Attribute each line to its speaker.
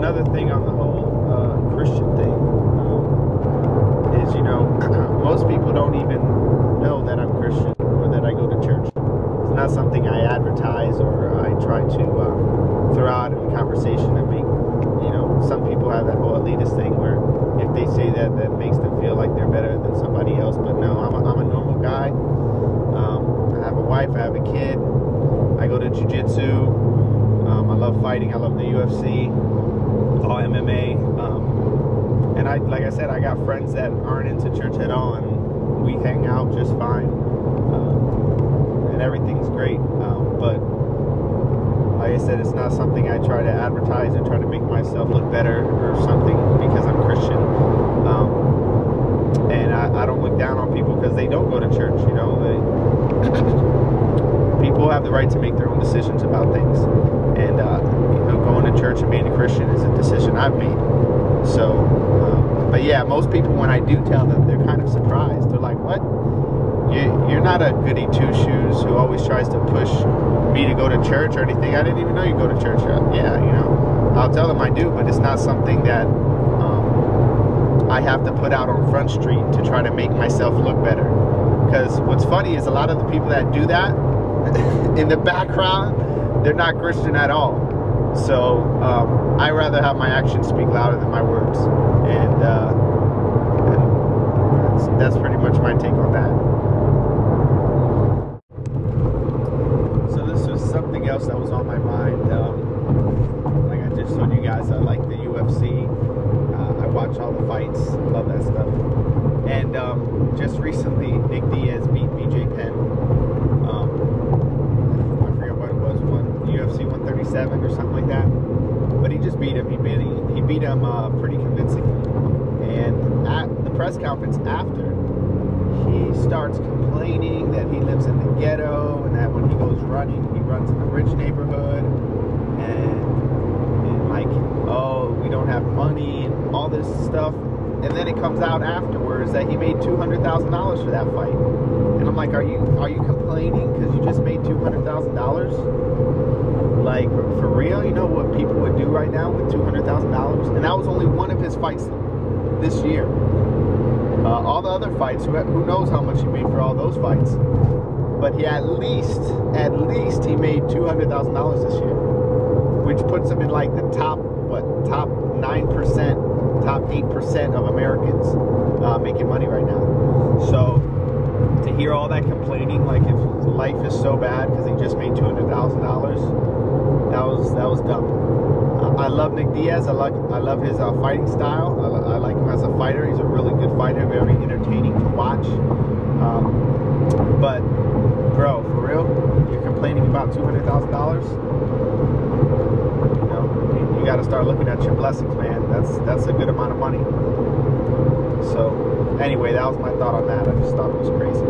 Speaker 1: another thing on the whole Christian thing is, you know, most people don't even know that I'm Christian or that I go to church. It's not something I advertise or I try to throw out in conversation and make, you know, some people have that whole elitist thing where if they say that, that makes them feel like they're better than somebody else. But no, I'm a normal guy. I have a wife, I have a kid, I go to Jiu-Jitsu. I love fighting. I love the UFC, all MMA, and like I said, I got friends that aren't into church at all, and we hang out just fine, and everything's great. But like I said, it's not something I try to advertise or try to make myself look better or something because I'm Christian. And I don't look down on people because they don't go to church. You know, people have the right to make their own decisions about things. And, you know, going to church and being a Christian is a decision I've made. So, but yeah, most people, when I do tell them, they're kind of surprised. They're like, what? You're not a goody two-shoes who always tries to push me to go to church or anything. I didn't even know you go to church. Yeah, you know, I'll tell them I do, but it's not something that I have to put out on Front Street to try to make myself look better. Because what's funny is a lot of the people that do that, in the background, they're not Christian at all. So I rather have my actions speak louder than my words, and that's pretty much my take on that. So this was something else that was on my mind. Like I just told you guys, I like the UFC. I watch all the fights, love that stuff. And just recently, Nick Diaz beat BJ Penn. UFC 137 or something like that, but he just beat him. He beat him pretty convincingly. And at the press conference after, he starts complaining that he lives in the ghetto and that when he goes running, he runs in a rich neighborhood, and like, oh, we don't have money and all this stuff. And then it comes out afterwards that he made $200,000 for that fight. And I'm like, are you complaining because you just made $200,000? Like, for real? You know what people would do right now with $200,000? And that was only one of his fights this year. All the other fights, who knows how much he made for all those fights? But he at least he made $200,000 this year, which puts him in like the top 9%, top 8% of Americans making money right now. So to hear all that complaining, like if life is so bad because he just made $200,000, that was dumb. I love Nick Diaz. I love his fighting style. I like him as a fighter. He's a really good fighter, very entertaining to watch. But bro, for real, you're complaining about $200,000? You know, you got to start looking at your blessings, man. That's a good amount of money. So anyway, that was my thought on that. I just thought it was crazy.